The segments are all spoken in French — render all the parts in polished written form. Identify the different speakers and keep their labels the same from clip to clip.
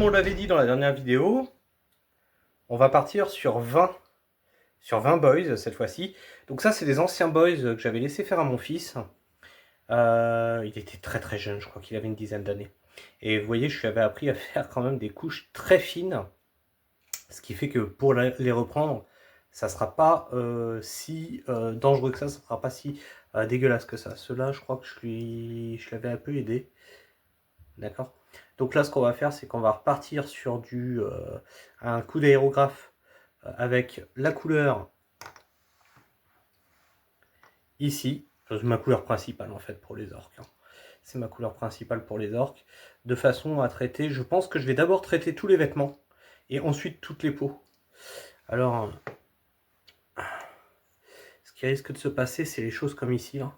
Speaker 1: on l'avait dit dans la dernière vidéo, on va partir sur 20 boys cette fois-ci. Donc ça, c'est des anciens boys que j'avais laissé faire à mon fils. Il était très très jeune, je crois qu'il avait une dizaine d'années. Et vous voyez, je lui avais appris à faire quand même des couches très fines. Ce qui fait que pour les reprendre, ça ne sera pas si dangereux que ça ne sera pas si dégueulasse que ça. Ceux-là, je crois que je l'avais un peu aidé. D'accord. Donc là, ce qu'on va faire, c'est qu'on va repartir sur un coup d'aérographe avec la couleur ici. C'est ma couleur principale en fait pour les orques. C'est ma couleur principale pour les orques. De façon à traiter, je pense que je vais d'abord traiter tous les vêtements et ensuite toutes les peaux. Alors, ce qui risque de se passer, c'est les choses comme ici. Là.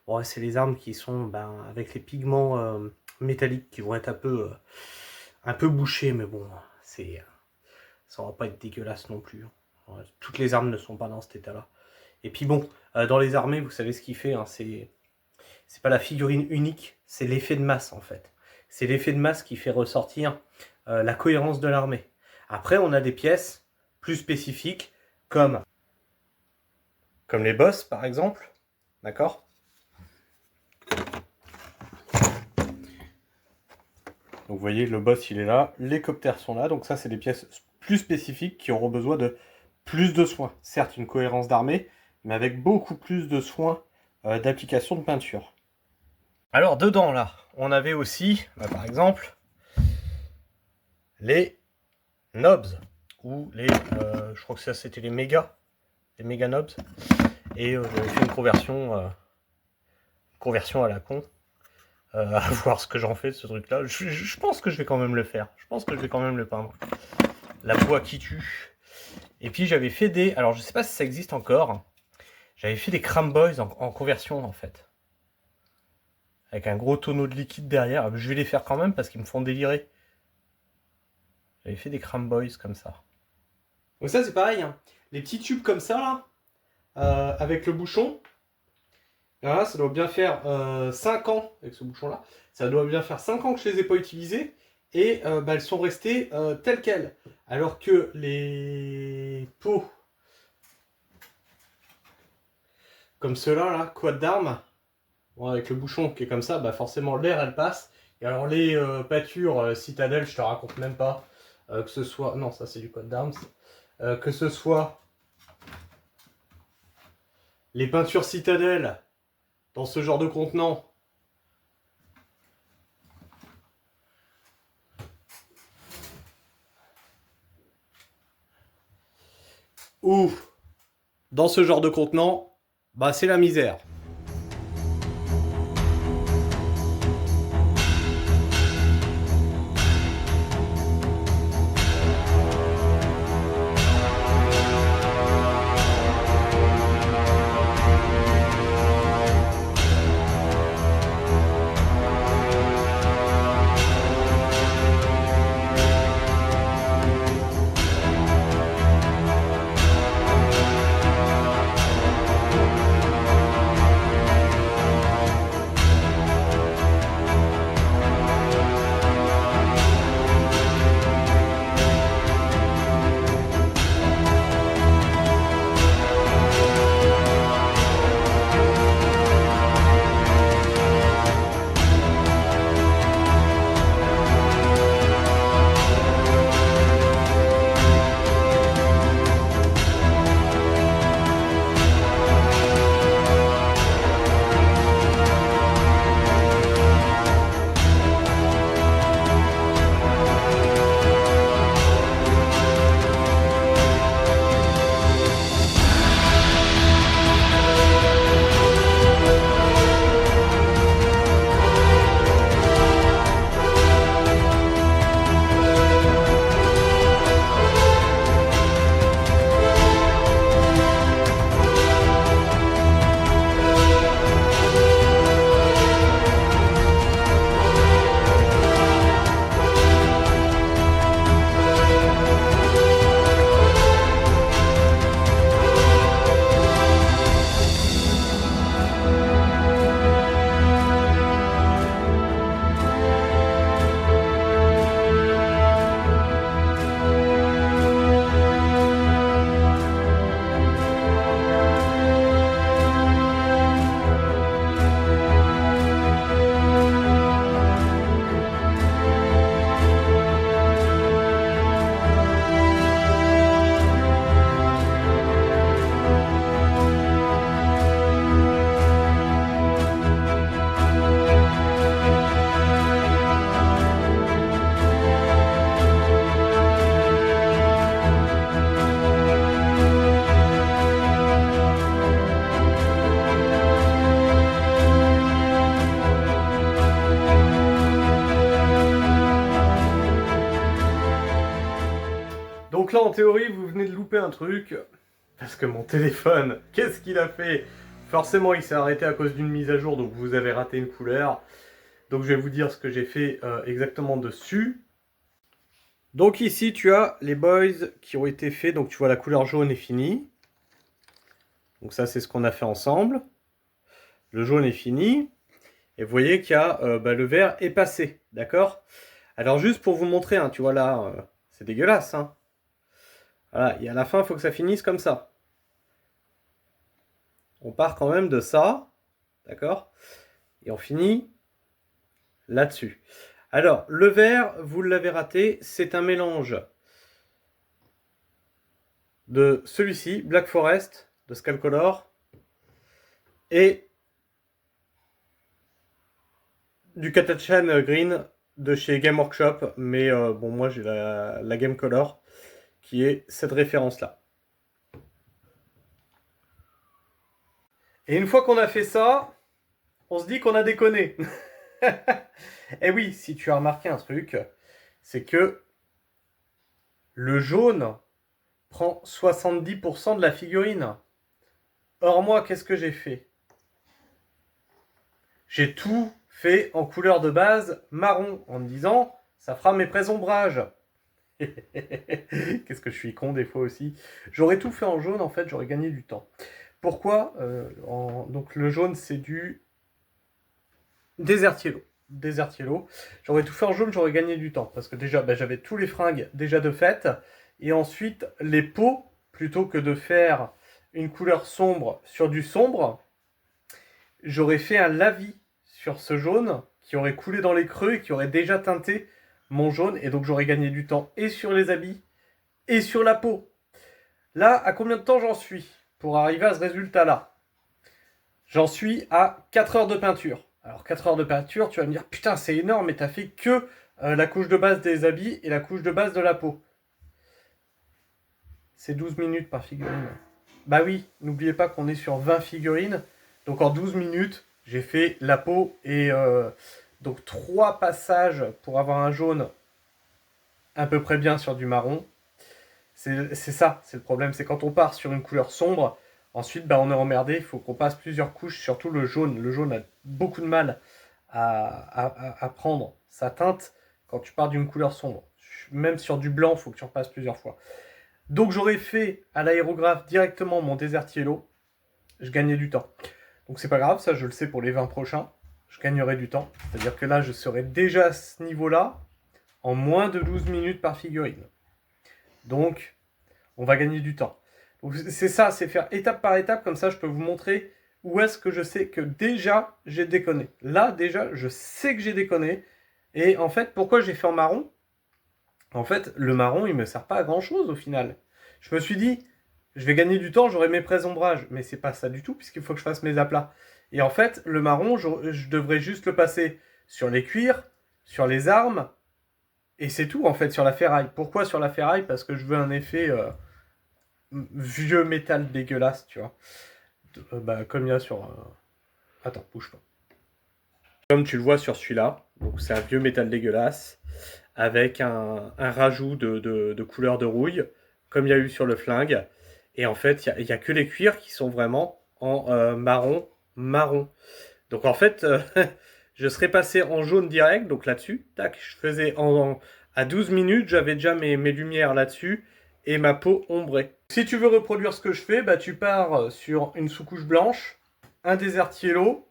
Speaker 1: Bon, c'est les armes qui sont avec les pigments métalliques qui vont être un peu bouchés, mais bon, ça va pas être dégueulasse non plus. Toutes les armes ne sont pas dans cet état-là. Et puis bon, dans les armées, vous savez ce qu'il fait, hein, c'est pas la figurine unique, c'est l'effet de masse en fait. C'est l'effet de masse qui fait ressortir la cohérence de l'armée. Après, on a des pièces plus spécifiques, comme les boss par exemple, d'accord ? Donc vous voyez, le boss il est là, les coptères sont là, donc ça c'est des pièces plus spécifiques qui auront besoin de plus de soins. Certes une cohérence d'armée, mais avec beaucoup plus de soins d'application de peinture. Alors dedans là, on avait aussi, par exemple, les knobs, ou je crois que ça c'était les méga knobs, et j'avais fait une conversion à la con. À voir ce que j'en fais de ce truc là. Je pense que je vais quand même le faire. Je pense que je vais quand même le peindre. La bois qui tue. Et puis j'avais fait des... Alors je sais pas si ça existe encore. J'avais fait des Cram Boys en conversion en fait. Avec un gros tonneau de liquide derrière. Je vais les faire quand même parce qu'ils me font délirer. J'avais fait des Cram Boys comme ça. Donc ça c'est pareil. Hein. Les petits tubes comme ça là. Avec le bouchon. Là, ça doit bien faire 5 ans, avec ce bouchon-là, ça doit bien faire 5 ans que je ne les ai pas utilisées, et elles sont restées telles quelles. Alors que les pots, comme ceux-là, là, quad d'armes, bon, avec le bouchon qui est comme ça, forcément l'air elle passe. Et alors les pâtures citadelle, je te raconte même pas, que ce soit... Non, ça c'est du quad d'armes. Que ce soit les peintures citadelle, dans ce genre de contenant, ou dans ce genre de contenant, c'est la misère. en théorie, vous venez de louper un truc. Parce que mon téléphone, qu'est-ce qu'il a fait? Forcément, il s'est arrêté à cause d'une mise à jour, donc vous avez raté une couleur. Donc je vais vous dire ce que j'ai fait exactement dessus. Donc ici, tu as les boys qui ont été faits. Donc tu vois, la couleur jaune est finie. Donc ça, c'est ce qu'on a fait ensemble. Le jaune est fini. Et vous voyez qu'il y a le vert est passé, d'accord? Alors juste pour vous montrer, hein, tu vois là, c'est dégueulasse. Hein. Voilà, et à la fin, il faut que ça finisse comme ça. On part quand même de ça, d'accord? Et on finit là-dessus. Alors, le vert, vous l'avez raté, c'est un mélange de celui-ci, Black Forest, de Scalcolor, et du Katachan Green de chez Game Workshop, mais bon, moi j'ai la Game Color, qui est cette référence-là. Et une fois qu'on a fait ça, on se dit qu'on a déconné. Et oui, si tu as remarqué un truc, c'est que le jaune prend 70% de la figurine. Or moi, qu'est-ce que j'ai fait? J'ai tout fait en couleur de base marron, en me disant, ça fera mes pré-ombrages. Qu'est-ce que je suis con des fois aussi. J'aurais tout fait en jaune, en fait, j'aurais gagné du temps. Pourquoi Donc le jaune, c'est du Desert Yellow. Desert Yellow. J'aurais tout fait en jaune, j'aurais gagné du temps. Parce que déjà, j'avais tous les fringues déjà de fait. Et ensuite, les peaux, plutôt que de faire une couleur sombre sur du sombre, j'aurais fait un lavis sur ce jaune qui aurait coulé dans les creux et qui aurait déjà teinté mon jaune. Et donc j'aurais gagné du temps et sur les habits et sur la peau. Là, à combien de temps j'en suis pour arriver à ce résultat-là? J'en suis à 4 heures de peinture. Alors 4 heures de peinture, tu vas me dire, putain c'est énorme, mais t'as fait que la couche de base des habits et la couche de base de la peau. C'est 12 minutes par figurine. Bah oui, n'oubliez pas qu'on est sur 20 figurines. Donc en 12 minutes, j'ai fait la peau et donc 3 passages pour avoir un jaune à peu près bien sur du marron. C'est ça, c'est le problème. C'est quand on part sur une couleur sombre, ensuite on est emmerdé, il faut qu'on passe plusieurs couches, surtout le jaune. Le jaune a beaucoup de mal à prendre sa teinte quand tu pars d'une couleur sombre. Même sur du blanc, il faut que tu repasses plusieurs fois. Donc j'aurais fait à l'aérographe directement mon Desert Yellow, je gagnais du temps. Donc c'est pas grave, ça je le sais pour les 20 prochains, je gagnerai du temps. C'est-à-dire que là je serai déjà à ce niveau-là en moins de 12 minutes par figurine. Donc on va gagner du temps. Donc c'est ça, c'est faire étape par étape, comme ça je peux vous montrer où est-ce que je sais que déjà j'ai déconné. Là déjà je sais que j'ai déconné. Et en fait pourquoi j'ai fait en marron? En fait, le marron, il me sert pas à grand chose au final. Je me suis dit, je vais gagner du temps, j'aurai mes pré-ombrages. Mais c'est pas ça du tout, puisqu'il faut que je fasse mes aplats. Et en fait, le marron, je devrais juste le passer sur les cuirs, sur les armes, et c'est tout en fait sur la ferraille. Pourquoi sur la ferraille? Parce que je veux un effet vieux métal dégueulasse, tu vois. Comme il y a sur... Attends, bouge pas. Comme tu le vois sur celui-là, donc c'est un vieux métal dégueulasse, avec un rajout de couleur de rouille, comme il y a eu sur le flingue. Et en fait, il n'y a que les cuirs qui sont vraiment en marron. Donc en fait, je serais passé en jaune direct, donc là-dessus, tac, je faisais à 12 minutes, j'avais déjà mes lumières là-dessus, et ma peau ombrée. Si tu veux reproduire ce que je fais, tu pars sur une sous-couche blanche, un Desert Yellow,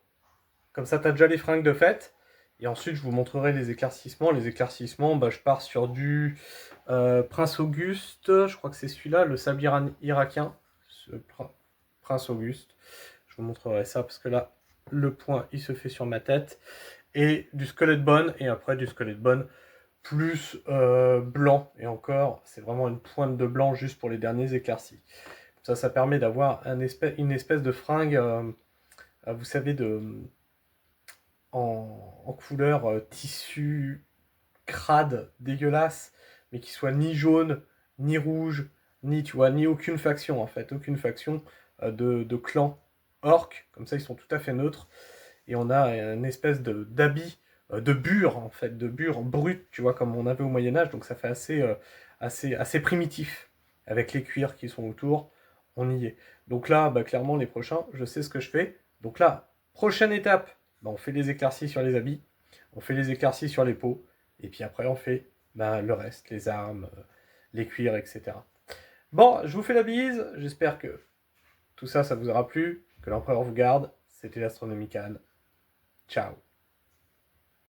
Speaker 1: comme ça tu as déjà les fringues de fête. Et ensuite, je vous montrerai les éclaircissements. Les éclaircissements, je pars sur du Prince Auguste. Je crois que c'est celui-là, le sabir irakien. Prince Auguste. Je vous montrerai ça parce que là, le point, il se fait sur ma tête. Et du Squelette Bone. Et après, du Squelette Bone plus blanc. Et encore, c'est vraiment une pointe de blanc juste pour les derniers éclaircis. Ça permet d'avoir une espèce de fringue, vous savez, en couleur tissu crade, dégueulasse, mais qui soit ni jaune, ni rouge, ni, tu vois, ni aucune faction, en fait. Aucune faction de clan orc. Comme ça, ils sont tout à fait neutres. Et on a une espèce d'habit de bure, en fait, de bure brute, tu vois, comme on avait au Moyen-Âge. Donc ça fait assez primitif. avec les cuirs qui sont autour, on y est. Donc là, bah, clairement, les prochains, je sais ce que je fais. Donc là, prochaine étape, bah, on fait les éclaircies sur les habits, on fait les éclaircies sur les peaux, et puis après on fait bah, le reste, les armes, les cuirs, etc. Bon, je vous fais la bise, j'espère que tout ça, ça vous aura plu, que l'empereur vous garde. C'était l'Astronomical. Ciao.